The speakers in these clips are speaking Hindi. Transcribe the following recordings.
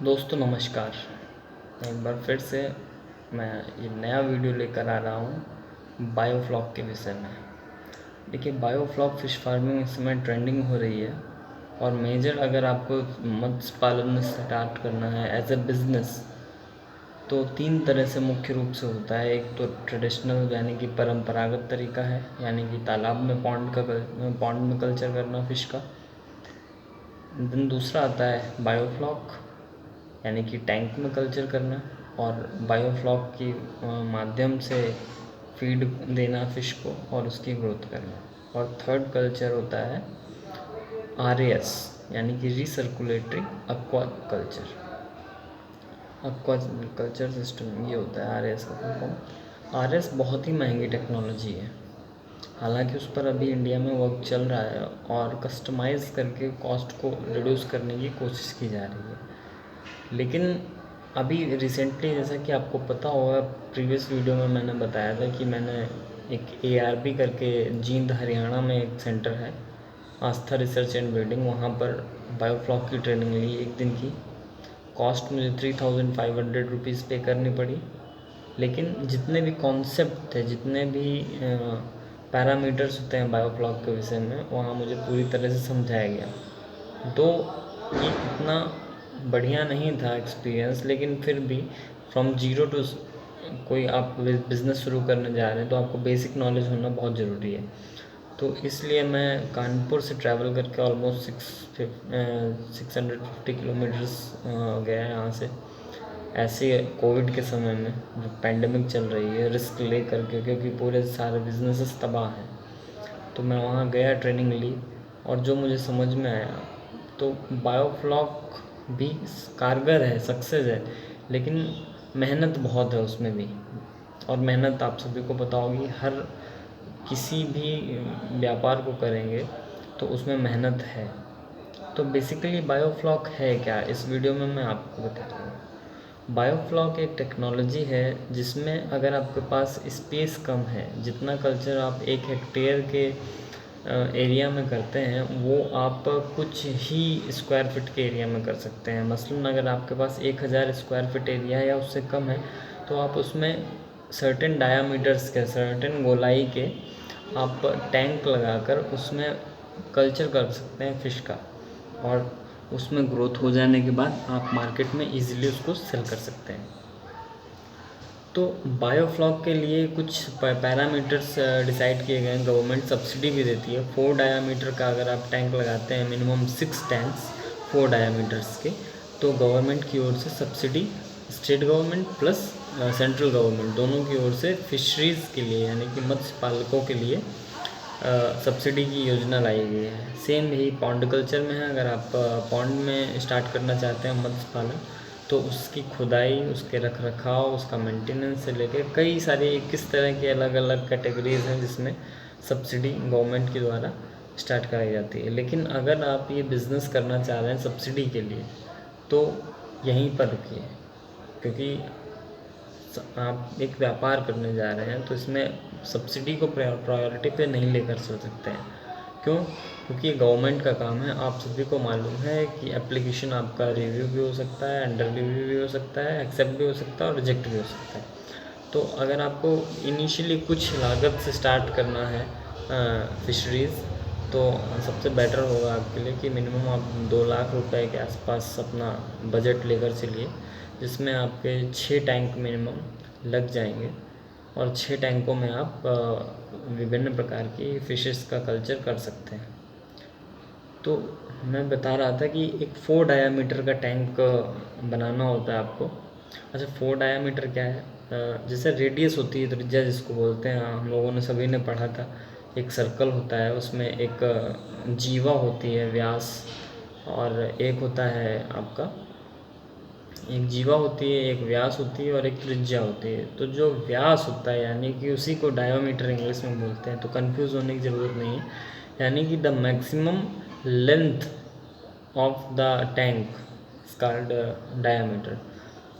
दोस्तों नमस्कार। एक बार फिर से मैं ये नया वीडियो लेकर आ रहा हूँ बायोफ्लॉक के विषय में। देखिए, बायोफ्लॉक फ़िश फार्मिंग इस समय ट्रेंडिंग हो रही है और मेजर अगर आपको मत्स्य पालन स्टार्ट करना है एज ए बिज़नेस तो 3 तरह से मुख्य रूप से होता है। एक तो ट्रेडिशनल यानी कि परंपरागत तरीका है, यानी कि तालाब में पॉन्ड में कल्चर करना फ़िश का। देन दूसरा आता है बायोफ्लॉक यानी कि टैंक में कल्चर करना और बायोफ्लॉक की माध्यम से फीड देना फ़िश को और उसकी ग्रोथ करना। और थर्ड कल्चर होता है RAS यानी कि recirculatory aqua culture. Aqua culture system ये होता है RAS का फुल फॉर्म। RAS बहुत ही महंगी टेक्नोलॉजी है, हालांकि उस पर अभी इंडिया में वर्क चल रहा है और कस्टमाइज़ करके कॉस्ट को रिड्यूस करने की कोशिश की जा रही है। लेकिन अभी रिसेंटली, जैसा कि आपको पता होगा, प्रीवियस वीडियो में मैंने बताया था कि मैंने एक ARB करके जींद हरियाणा में एक सेंटर है, आस्था रिसर्च एंड ब्रीडिंग, वहाँ पर बायोफ्लॉक की ट्रेनिंग ली एक दिन की। कॉस्ट मुझे 3500 रुपीज़ पे करनी पड़ी, लेकिन जितने भी कॉन्सेप्ट थे, जितने भी पैरामीटर्स होते हैं बायोफ्लॉक के विषय में, वहाँ मुझे पूरी तरह से समझाया गया। तो ये इतना बढ़िया नहीं था एक्सपीरियंस, लेकिन फिर भी फ्रॉम ज़ीरो टू कोई आप बिज़नेस शुरू करने जा रहे हैं तो आपको बेसिक नॉलेज होना बहुत ज़रूरी है। तो इसलिए मैं कानपुर से ट्रैवल करके ऑलमोस्ट 650 किलोमीटर्स गया यहाँ से, ऐसे कोविड के समय में जो पैंडेमिक चल रही है, रिस्क ले करके, क्योंकि पूरे सारे बिजनेसेस तबाह हैं। तो मैं वहाँ गया, ट्रेनिंग ली और जो मुझे समझ में आया, तो बायोफ्लॉक भी कारगर है, सक्सेस है, लेकिन मेहनत बहुत है उसमें भी। और मेहनत आप सभी को पता होगी, हर किसी भी व्यापार को करेंगे तो उसमें मेहनत है। तो बेसिकली बायोफ्लॉक है क्या, इस वीडियो में मैं आपको बता रहा हूँ। बायोफ्लॉक एक टेक्नोलॉजी है जिसमें अगर आपके पास स्पेस कम है, जितना कल्चर आप 1 हेक्टेयर के एरिया में करते हैं वो आप कुछ ही स्क्वायर फीट के एरिया में कर सकते हैं। मसलन अगर आपके पास 1000 स्क्वायर फीट एरिया है या उससे कम है, तो आप उसमें सर्टेन डायामीटर्स के, सर्टेन गोलाई के आप टैंक लगाकर उसमें कल्चर कर सकते हैं फ़िश का, और उसमें ग्रोथ हो जाने के बाद आप मार्केट में इजीली उसको सेल कर सकते हैं। तो बायोफ्लॉक के लिए कुछ पैरामीटर्स डिसाइड किए गए हैं। गवर्नमेंट सब्सिडी भी देती है। 4 डायामीटर का अगर आप टैंक लगाते हैं, मिनिमम 6 टैंक्स 4 डायामीटर्स के, तो गवर्नमेंट की ओर से subsidy, state government plus central government दोनों की ओर से फिशरीज़ के लिए यानी कि मत्स्य पालकों के लिए सब्सिडी की योजना लाई गई है। सेम यही पॉन्ड कल्चर में है। अगर आप पॉन्ड में स्टार्ट करना चाहते हैं मत्स्य पालन, तो उसकी खुदाई, उसके रख रखाव, उसका मेंटेनेंस से लेकर कई सारे 21 तरह के अलग अलग कैटेगरीज हैं जिसमें सब्सिडी गवर्नमेंट के द्वारा स्टार्ट कराई जाती है। लेकिन अगर आप ये बिज़नेस करना चाह रहे हैं सब्सिडी के लिए, तो यहीं पर रुकिए, क्योंकि आप एक व्यापार करने जा रहे हैं तो इसमें सब्सिडी को प्रायोरिटी पे नहीं लेकर चल सकते हैं। क्यों? क्योंकि ये गवर्नमेंट का काम है। आप सभी को मालूम है कि एप्लीकेशन आपका रिव्यू भी हो सकता है, अंडर रिव्यू भी हो सकता है, एक्सेप्ट भी हो सकता है और रिजेक्ट भी हो सकता है। तो अगर आपको इनिशियली कुछ लागत से स्टार्ट करना है फिशरीज़, तो सबसे बेटर होगा आपके लिए कि मिनिमम आप 2 लाख रुपए के आसपास अपना बजट लेकर चलिए, जिसमें आपके 6 टैंक मिनिमम लग जाएंगे और 6 टैंकों में आप विभिन्न प्रकार की फ़िशेस का कल्चर कर सकते हैं। तो मैं बता रहा था कि एक 4 डायामीटर का टैंक बनाना होता है आपको। अच्छा, 4 डायामीटर क्या है? जैसे रेडियस होती है, त्रिज्या जिसको बोलते हैं, हम लोगों ने सभी ने पढ़ा था। एक सर्कल होता है, उसमें एक जीवा होती है, व्यास, और एक होता है आपका, एक जीवा होती है, एक व्यास होती है और एक त्रिज्या होती है। तो जो व्यास होता है यानी कि उसी को डायोमीटर इंग्लिश में बोलते हैं, तो कंफ्यूज होने की ज़रूरत नहीं है। यानी कि the maximum length of the tank is called diameter.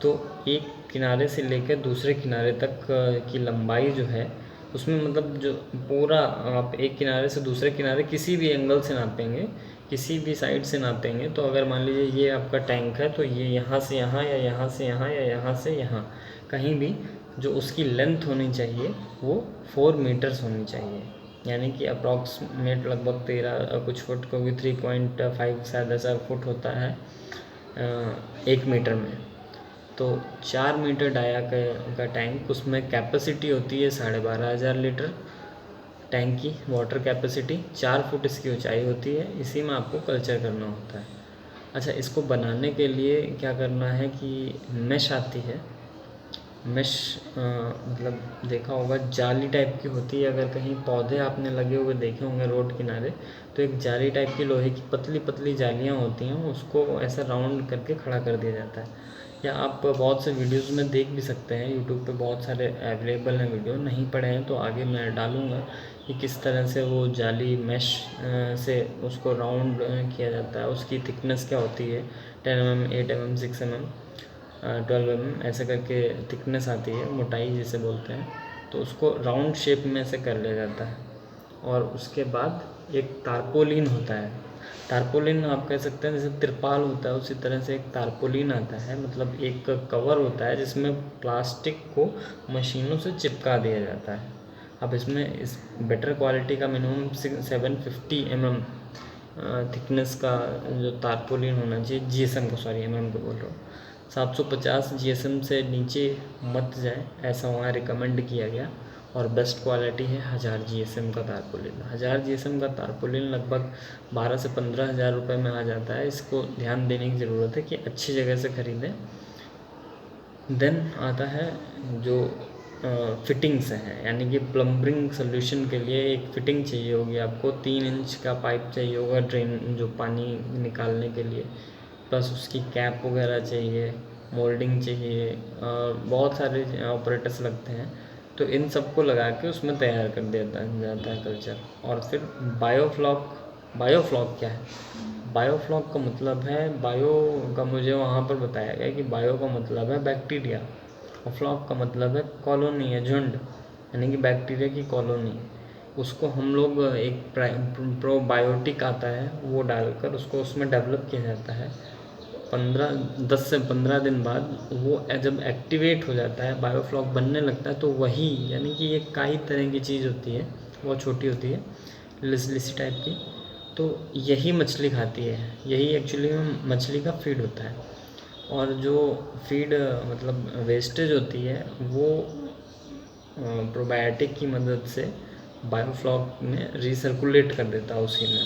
तो एक किनारे से लेकर दूसरे किनारे तक की लंबाई जो है, उसमें मतलब जो पूरा आप एक किनारे से दूसरे किनारे किसी भी एंगल से नापेंगे, किसी भी साइड से नापेंगे, तो अगर मान लीजिए ये आपका टैंक है तो ये यहाँ से यहाँ या यहाँ से यहाँ या यहाँ से यहाँ कहीं भी जो उसकी लेंथ होनी चाहिए वो 4 मीटर्स होनी चाहिए, यानी कि अप्रॉक्सीमेट लगभग 13 कुछ फुट, क्योंकि 3.5 शायद ऐसा फुट होता है 1 मीटर में। तो 4 मीटर डाया का टैंक, उसमें कैपेसिटी होती है 12,500 लीटर टैंक की वाटर कैपेसिटी, 4 फुट इसकी ऊंचाई होती है, इसी में आपको कल्चर करना होता है। अच्छा, इसको बनाने के लिए क्या करना है कि मेश आती है, मेश मतलब देखा होगा जाली टाइप की होती है, अगर कहीं पौधे आपने लगे हुए देखे होंगे रोड किनारे, तो एक जाली टाइप की लोहे की पतली पतली जालियाँ होती हैं, उसको ऐसा राउंड करके खड़ा कर दिया जाता है। या आप बहुत से वीडियोस में देख भी सकते हैं, यूट्यूब पे बहुत सारे अवेलेबल हैं वीडियो, नहीं पड़े हैं तो आगे मैं डालूँगा कि किस तरह से वो जाली मैश से उसको राउंड किया जाता है, उसकी थिकनेस क्या होती है, 10 mm, 8 mm, 6 mm, 12 mm ऐसे करके थिकनेस आती है, मोटाई जिसे बोलते हैं, तो उसको राउंड शेप में ऐसे कर लिया जाता है। और उसके बाद एक तारपोलिन होता है, तारपोलिन आप कह सकते हैं जैसे तिरपाल होता है उसी तरह से एक तारपोलिन आता है, मतलब एक कवर होता है जिसमें प्लास्टिक को मशीनों से चिपका दिया जाता है। अब इसमें इस बेटर क्वालिटी का मिनिमम 750 mm थिकनेस का जो तारपोलिन होना चाहिए, जीएसएम को, सॉरी एमएम को बोल रहा हूँ, 750 जीएसएम से नीचे मत जाए, ऐसा वहाँ रिकमेंड किया गया। और बेस्ट क्वालिटी है 1000 जीएसएम का तारपोलिन। 1000 जीएसएम का तारपोलिन लगभग 12 से 15,000 रुपये में आ जाता है। इसको ध्यान देने की ज़रूरत है कि अच्छी जगह से ख़रीदें। देन आता है जो फिटिंग्स हैं, यानी कि प्लम्बिंग सोल्यूशन के लिए एक फ़िटिंग चाहिए होगी आपको, 3 इंच का पाइप चाहिए होगा ड्रेन जो पानी निकालने के लिए, प्लस उसकी कैप वगैरह चाहिए, मोल्डिंग चाहिए, और बहुत सारे ऑपरेटर्स लगते हैं, तो इन सबको लगा के उसमें तैयार कर दिया जाता है कल्चर। और फिर बायोफ्लॉक, बायोफ्लॉक क्या है? बायोफ्लॉक का मतलब है, बायो का मुझे वहाँ पर बताया गया कि बायो का मतलब है बैक्टीरिया, और फ्लॉक का मतलब है कॉलोनी है, झुंड, यानी कि बैक्टीरिया की कॉलोनी। उसको हम लोग एक प्रोबायोटिक आता है वो डालकर उसको उसमें डेवलप किया जाता है। 10 से 15 दिन बाद वो जब एक्टिवेट हो जाता है, बायोफ्लॉक बनने लगता है, तो वही, यानी कि ये काई तरह की चीज़ होती है, बहुत छोटी होती है, लिसी टाइप की, तो यही मछली खाती है, यही एक्चुअली में मछली का फीड होता है। और जो फीड मतलब वेस्टेज होती है वो प्रोबायोटिक की मदद से बायोफ्लॉक में रिसर्कुलेट कर देता है उसी में,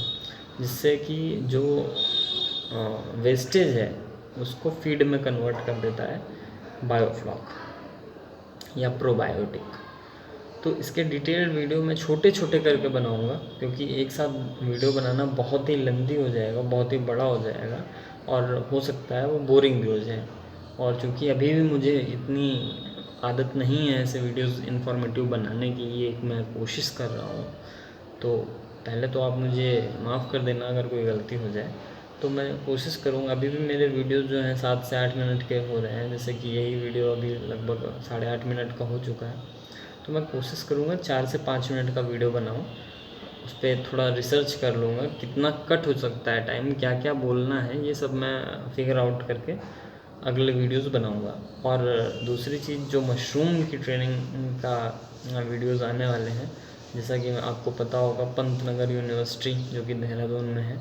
जिससे कि जो वेस्टेज है उसको फीड में कन्वर्ट कर देता है बायोफ्लॉक या प्रोबायोटिक। तो इसके डिटेल्ड वीडियो मैं छोटे छोटे करके बनाऊंगा, क्योंकि एक साथ वीडियो बनाना बहुत ही लेंदी हो जाएगा, बहुत ही बड़ा हो जाएगा, और हो सकता है वो बोरिंग भी हो जाए। और चूँकि अभी भी मुझे इतनी आदत नहीं है ऐसे वीडियोस इन्फॉर्मेटिव बनाने की, ये एक मैं कोशिश कर रहा हूँ, तो पहले तो आप मुझे माफ़ कर देना अगर कोई गलती हो जाए, तो मैं कोशिश करूँगा। अभी भी मेरे वीडियोस जो हैं 7 से 8 मिनट के हो रहे हैं, जैसे कि यही वीडियो अभी लगभग 8.5 मिनट का हो चुका है, तो मैं कोशिश करूँगा 4 से 5 मिनट का वीडियो बनाऊँ, उस पर थोड़ा रिसर्च कर लूँगा कितना कट हो सकता है टाइम, क्या क्या बोलना है, ये सब मैं फिगर आउट करके अगले वीडियोस बनाऊँगा। और दूसरी चीज़, जो मशरूम की ट्रेनिंग का वीडियोस आने वाले हैं, जैसा कि आपको पता होगा पंतनगर यूनिवर्सिटी जो कि देहरादून में है,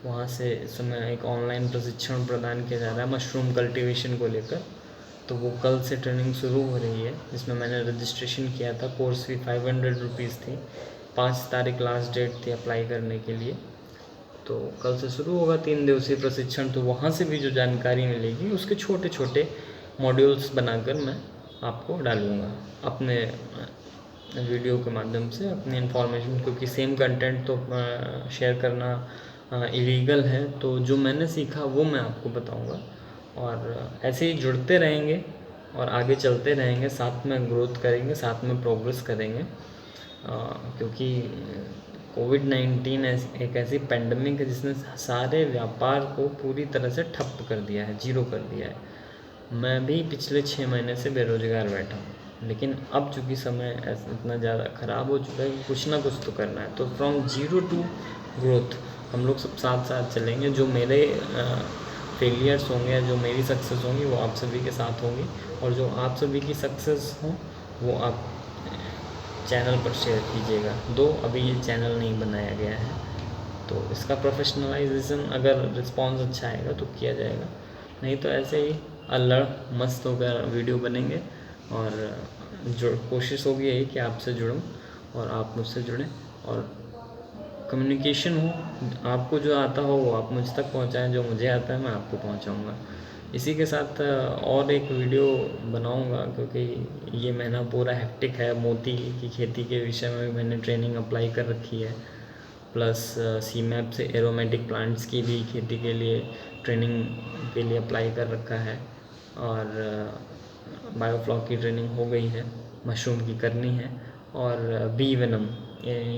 वहाँ से इस समय एक ऑनलाइन प्रशिक्षण प्रदान किया जा रहा है मशरूम कल्टीवेशन को लेकर। तो वो कल से ट्रेनिंग शुरू हो रही है, जिसमें मैंने रजिस्ट्रेशन किया था, कोर्स फी 500 रुपीज़ थी, 5 तारीख लास्ट डेट थी अप्लाई करने के लिए। तो कल से शुरू होगा 3 दिवसीय प्रशिक्षण, तो वहाँ से भी जो जानकारी मिलेगी उसके छोटे छोटे मॉड्यूल्स बनाकर मैं आपको डालूँगा अपने वीडियो के माध्यम से, अपनी इन्फॉर्मेशन, क्योंकि सेम कंटेंट तो शेयर करना इलीगल है, तो जो मैंने सीखा वो मैं आपको बताऊँगा। और ऐसे ही जुड़ते रहेंगे और आगे चलते रहेंगे, साथ में ग्रोथ करेंगे, साथ में प्रोग्रेस करेंगे, क्योंकि कोविड-19 एक ऐसी पेंडेमिक है जिसने सारे व्यापार को पूरी तरह से ठप कर दिया है, जीरो कर दिया है। मैं भी पिछले 6 महीने से बेरोज़गार बैठा हूँ, लेकिन अब चूँकि समय इतना ज़्यादा ख़राब हो चुका है कि कुछ ना कुछ तो करना है। तो फ्रॉम ज़ीरो टू ग्रोथ हम लोग सब साथ साथ चलेंगे। जो मेरे फेलियर्स होंगे या जो मेरी सक्सेस होंगी वो आप सभी के साथ होंगी, और जो आप सभी की सक्सेस हो वो आप चैनल पर शेयर कीजिएगा। दो अभी ये चैनल नहीं बनाया गया है, तो इसका प्रोफेशनलाइजेशन अगर रिस्पॉन्स अच्छा आएगा तो किया जाएगा, नहीं तो ऐसे ही अल्लड़ मस्त होकर वीडियो बनेंगे। और जो कोशिश होगी यही कि आपसे जुड़ूं और आप मुझसे जुड़ें, और कम्युनिकेशन हो। आपको जो आता हो वो आप मुझ तक पहुंचाएं, जो मुझे आता है मैं आपको पहुंचाऊंगा। इसी के साथ और एक वीडियो बनाऊंगा, क्योंकि ये महीना पूरा हेक्टिक है। मोती की खेती के विषय में भी मैंने ट्रेनिंग अप्लाई कर रखी है, प्लस सीमैप से एरोमेटिक प्लांट्स की भी खेती के लिए ट्रेनिंग के लिए अप्लाई कर रखा है, और बायोफ्लॉक की ट्रेनिंग हो गई है, मशरूम की करनी है, और बी वेनम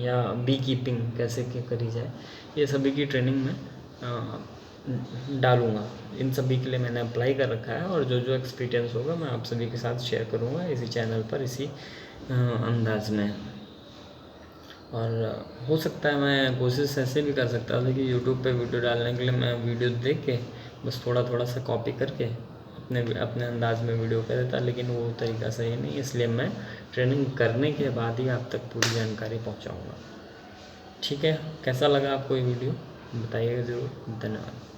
या बी कीपिंग कैसे क्या करी जाए, ये सभी की ट्रेनिंग में डालूँगा। इन सभी के लिए मैंने अप्लाई कर रखा है, और जो जो एक्सपीरियंस होगा मैं आप सभी के साथ शेयर करूँगा इसी चैनल पर, इसी अंदाज में। और हो सकता है मैं कोशिश ऐसे भी कर सकता था कि यूट्यूब पे वीडियो डालने के लिए मैं वीडियो देख के बस थोड़ा थोड़ा सा कॉपी करके अपने अपने अंदाज में वीडियो कर देता, लेकिन वो तरीका सही नहीं, इसलिए मैं ट्रेनिंग करने के बाद ही आप तक पूरी जानकारी पहुंचाऊंगा। ठीक है, कैसा लगा आपको ये वीडियो बताइएगा ज़रूर। धन्यवाद।